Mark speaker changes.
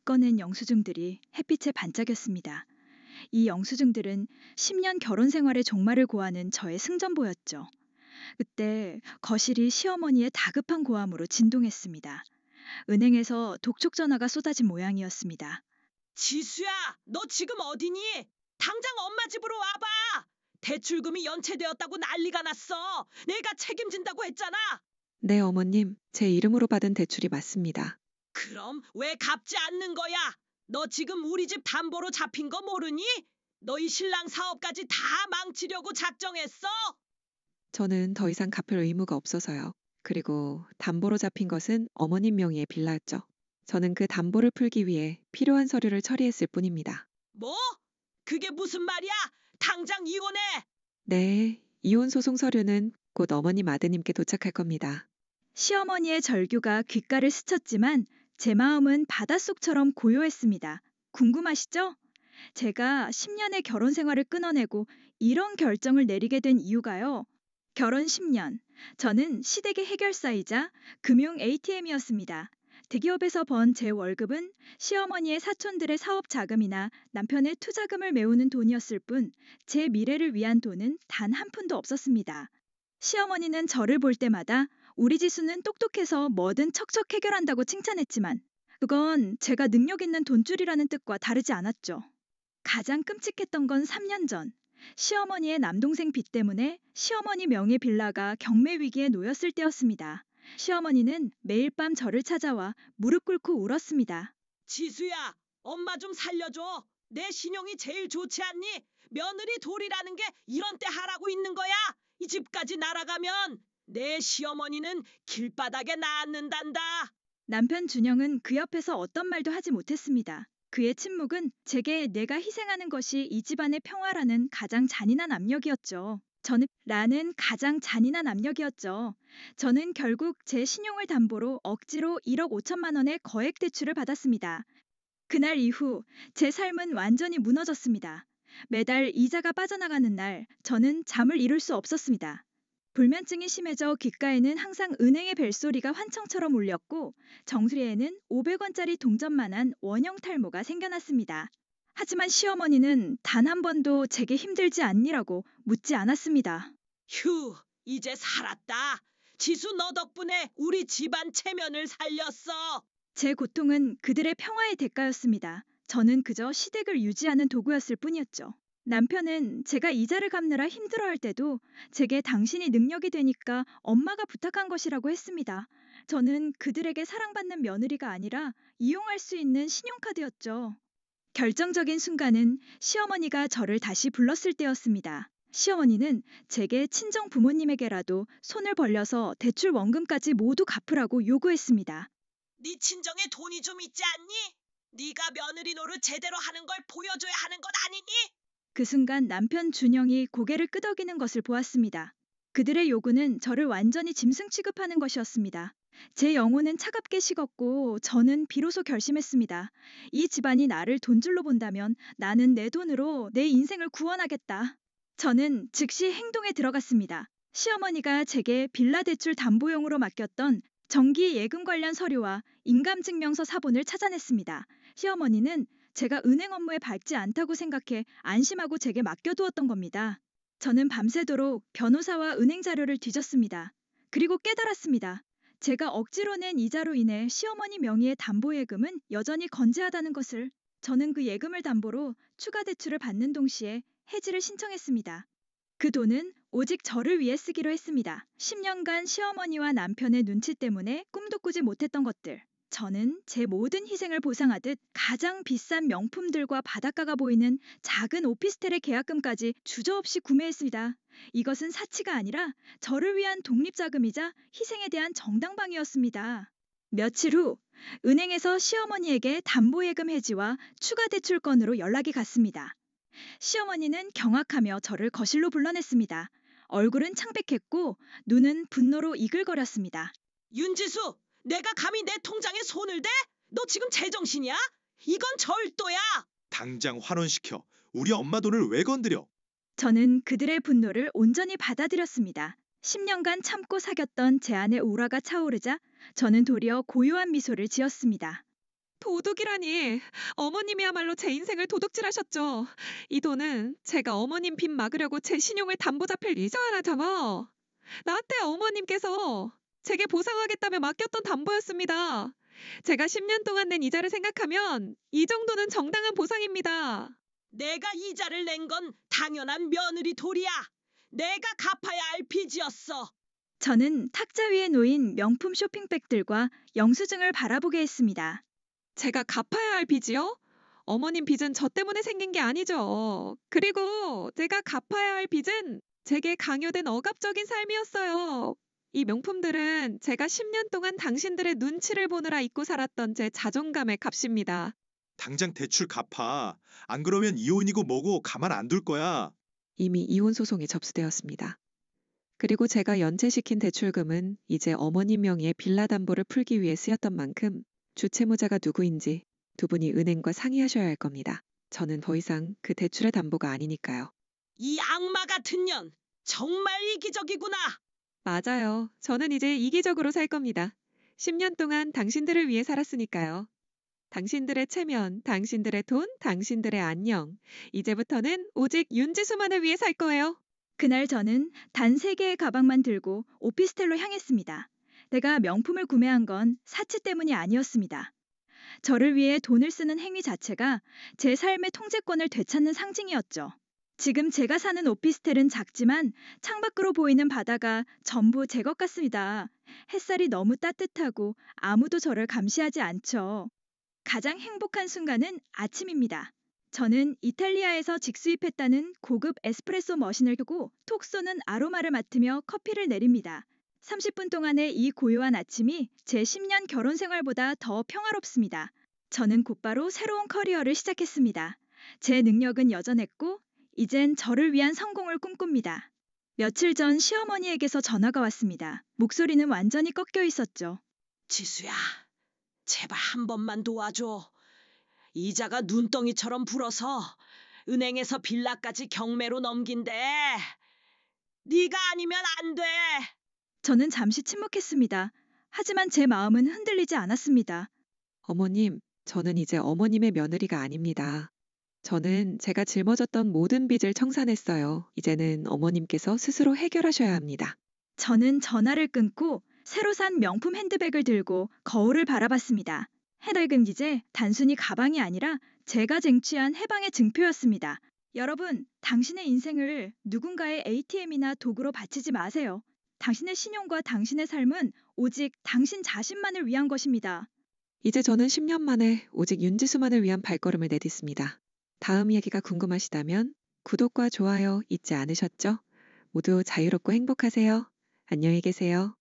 Speaker 1: 꺼낸 영수증들이 햇빛에 반짝였습니다. 이 영수증들은 10년 결혼 생활의 종말을 고하는 저의 승전보였죠. 그때 거실이 시어머니의 다급한 고함으로 진동했습니다. 은행에서 독촉 전화가 쏟아진 모양이었습니다.
Speaker 2: 지수야, 너 지금 어디니? 당장 엄마 집으로 와봐. 대출금이 연체되었다고 난리가 났어. 내가 책임진다고 했잖아.
Speaker 3: 네, 어머님. 제 이름으로 받은 대출이 맞습니다.
Speaker 2: 그럼 왜 갚지 않는 거야? 너 지금 우리 집 담보로 잡힌 거 모르니? 너희 신랑 사업까지 다 망치려고 작정했어?
Speaker 3: 저는 더 이상 갚을 의무가 없어서요. 그리고 담보로 잡힌 것은 어머님 명의의 빌라였죠. 저는 그 담보를 풀기 위해 필요한 서류를 처리했을 뿐입니다.
Speaker 2: 뭐? 그게 무슨 말이야? 당장 이혼해.
Speaker 3: 네, 이혼 소송 서류는 곧 어머님 아드님께 도착할 겁니다.
Speaker 1: 시어머니의 절규가 귓가를 스쳤지만 제 마음은 바닷속처럼 고요했습니다. 궁금하시죠? 제가 10년의 결혼 생활을 끊어내고 이런 결정을 내리게 된 이유가요. 결혼 10년. 저는 시댁의 해결사이자 금융 ATM이었습니다. 대기업에서 번 제 월급은 시어머니의 사촌들의 사업 자금이나 남편의 투자금을 메우는 돈이었을 뿐 제 미래를 위한 돈은 단 한 푼도 없었습니다. 시어머니는 저를 볼 때마다 우리 지수는 똑똑해서 뭐든 척척 해결한다고 칭찬했지만 그건 제가 능력 있는 돈줄이라는 뜻과 다르지 않았죠. 가장 끔찍했던 건 3년 전. 시어머니의 남동생 빚 때문에 시어머니 명의 빌라가 경매 위기에 놓였을 때였습니다. 시어머니는 매일 밤 저를 찾아와 무릎 꿇고 울었습니다.
Speaker 2: 지수야, 엄마 좀 살려줘. 내 신용이 제일 좋지 않니? 며느리 돌이라는 게 이런 때 하라고 있는 거야. 이 집까지 날아가면 내 시어머니는 길바닥에 놔앉는단다.
Speaker 1: 남편 준영은 그 옆에서 어떤 말도 하지 못했습니다. 그의 침묵은 제게 내가 희생하는 것이 이 집안의 평화라는 가장 잔인한 압력이었죠. 저는 결국 제 신용을 담보로 억지로 1억 5천만 원의 거액 대출을 받았습니다. 그날 이후 제 삶은 완전히 무너졌습니다. 매달 이자가 빠져나가는 날 저는 잠을 이룰 수 없었습니다. 불면증이 심해져 귓가에는 항상 은행의 벨소리가 환청처럼 울렸고 정수리에는 500원짜리 동전만한 원형 탈모가 생겨났습니다. 하지만 시어머니는 단 한 번도 제게 힘들지 않니라고 묻지 않았습니다.
Speaker 2: 휴, 이제 살았다. 지수 너 덕분에 우리 집안 체면을 살렸어.
Speaker 1: 제 고통은 그들의 평화의 대가였습니다. 저는 그저 시댁을 유지하는 도구였을 뿐이었죠. 남편은 제가 이자를 갚느라 힘들어할 때도 제게 당신이 능력이 되니까 엄마가 부탁한 것이라고 했습니다. 저는 그들에게 사랑받는 며느리가 아니라 이용할 수 있는 신용카드였죠. 결정적인 순간은 시어머니가 저를 다시 불렀을 때였습니다. 시어머니는 제게 친정 부모님에게라도 손을 벌려서 대출 원금까지 모두 갚으라고 요구했습니다.
Speaker 2: 네 친정에 돈이 좀 있지 않니? 네가 며느리 노릇 제대로 하는 걸 보여줘야 하는 것 아니니?
Speaker 1: 그 순간 남편 준영이 고개를 끄덕이는 것을 보았습니다. 그들의 요구는 저를 완전히 짐승 취급하는 것이었습니다. 제 영혼은 차갑게 식었고 저는 비로소 결심했습니다. 이 집안이 나를 돈줄로 본다면 나는 내 돈으로 내 인생을 구원하겠다. 저는 즉시 행동에 들어갔습니다. 시어머니가 제게 빌라 대출 담보용으로 맡겼던 정기 예금 관련 서류와 인감증명서 사본을 찾아냈습니다. 시어머니는 제가 은행 업무에 밝지 않다고 생각해 안심하고 제게 맡겨두었던 겁니다. 저는 밤새도록 변호사와 은행 자료를 뒤졌습니다. 그리고 깨달았습니다. 제가 억지로 낸 이자로 인해 시어머니 명의의 담보예금은 여전히 건재하다는 것을. 저는 그 예금을 담보로 추가 대출을 받는 동시에 해지를 신청했습니다. 그 돈은 오직 저를 위해 쓰기로 했습니다. 10년간 시어머니와 남편의 눈치 때문에 꿈도 꾸지 못했던 것들. 저는 제 모든 희생을 보상하듯 가장 비싼 명품들과 바닷가가 보이는 작은 오피스텔의 계약금까지 주저없이 구매했습니다. 이것은 사치가 아니라 저를 위한 독립자금이자 희생에 대한 정당방위였습니다. 며칠 후 은행에서 시어머니에게 담보예금 해지와 추가 대출 건으로 연락이 갔습니다. 시어머니는 경악하며 저를 거실로 불러냈습니다. 얼굴은 창백했고 눈은 분노로 이글거렸습니다.
Speaker 2: 윤지수, 내가 감히 내 통장에 손을 대? 너 지금 제정신이야? 이건 절도야.
Speaker 4: 당장 환원시켜. 우리 엄마 돈을 왜 건드려?
Speaker 1: 저는 그들의 분노를 온전히 받아들였습니다. 10년간 참고 사귀었던 제 안의 우라가 차오르자 저는 도리어 고요한 미소를 지었습니다.
Speaker 3: 도둑이라니. 어머님이야말로 제 인생을 도둑질하셨죠. 이 돈은 제가 어머님 빚 막으려고 제 신용을 담보 잡힐 예정 하나잖아. 나한테 어머님께서 제게 보상하겠다며 맡겼던 담보였습니다. 제가 10년 동안 낸 이자를 생각하면 이 정도는 정당한 보상입니다.
Speaker 2: 내가 이자를 낸 건 당연한 며느리 도리야. 내가 갚아야 할 빚이었어.
Speaker 1: 저는 탁자 위에 놓인 명품 쇼핑백들과 영수증을 바라보게 했습니다.
Speaker 3: 제가 갚아야 할 빚이요? 어머님 빚은 저 때문에 생긴 게 아니죠. 그리고 제가 갚아야 할 빚은 제게 강요된 억압적인 삶이었어요. 이 명품들은 제가 10년 동안 당신들의 눈치를 보느라 입고 살았던 제 자존감의 값입니다.
Speaker 4: 당장 대출 갚아. 안 그러면 이혼이고 뭐고 가만 안 둘 거야.
Speaker 3: 이미 이혼 소송이 접수되었습니다. 그리고 제가 연체시킨 대출금은 이제 어머님 명의의 빌라 담보를 풀기 위해 쓰였던 만큼 주채무자가 누구인지 두 분이 은행과 상의하셔야 할 겁니다. 저는 더 이상 그 대출의 담보가 아니니까요.
Speaker 2: 이 악마 같은 년. 정말 이기적이구나.
Speaker 3: 맞아요. 저는 이제 이기적으로 살 겁니다. 10년 동안 당신들을 위해 살았으니까요. 당신들의 체면, 당신들의 돈, 당신들의 안녕. 이제부터는 오직 윤지수만을 위해 살 거예요.
Speaker 1: 그날 저는 단 3개의 가방만 들고 오피스텔로 향했습니다. 내가 명품을 구매한 건 사치 때문이 아니었습니다. 저를 위해 돈을 쓰는 행위 자체가 제 삶의 통제권을 되찾는 상징이었죠. 지금 제가 사는 오피스텔은 작지만 창밖으로 보이는 바다가 전부 제 것 같습니다. 햇살이 너무 따뜻하고 아무도 저를 감시하지 않죠. 가장 행복한 순간은 아침입니다. 저는 이탈리아에서 직수입했다는 고급 에스프레소 머신을 켜고 톡 쏘는 아로마를 맡으며 커피를 내립니다. 30분 동안의 이 고요한 아침이 제 10년 결혼 생활보다 더 평화롭습니다. 저는 곧바로 새로운 커리어를 시작했습니다. 제 능력은 여전했고 이젠 저를 위한 성공을 꿈꿉니다. 며칠 전 시어머니에게서 전화가 왔습니다. 목소리는 완전히 꺾여 있었죠.
Speaker 2: 지수야, 제발 한 번만 도와줘. 이자가 눈덩이처럼 불어서 은행에서 빌라까지 경매로 넘긴대. 네가 아니면 안 돼.
Speaker 1: 저는 잠시 침묵했습니다. 하지만 제 마음은 흔들리지 않았습니다.
Speaker 3: 어머님, 저는 이제 어머님의 며느리가 아닙니다. 저는 제가 짊어졌던 모든 빚을 청산했어요. 이제는 어머님께서 스스로 해결하셔야 합니다.
Speaker 1: 저는 전화를 끊고 새로 산 명품 핸드백을 들고 거울을 바라봤습니다. 핸드백은 이제 단순히 가방이 아니라 제가 쟁취한 해방의 증표였습니다. 여러분, 당신의 인생을 누군가의 ATM이나 도구로 바치지 마세요. 당신의 신용과 당신의 삶은 오직 당신 자신만을 위한 것입니다.
Speaker 3: 이제 저는 10년 만에 오직 윤지수만을 위한 발걸음을 내딛습니다. 다음 이야기가 궁금하시다면 구독과 좋아요 잊지 않으셨죠? 모두 자유롭고 행복하세요. 안녕히 계세요.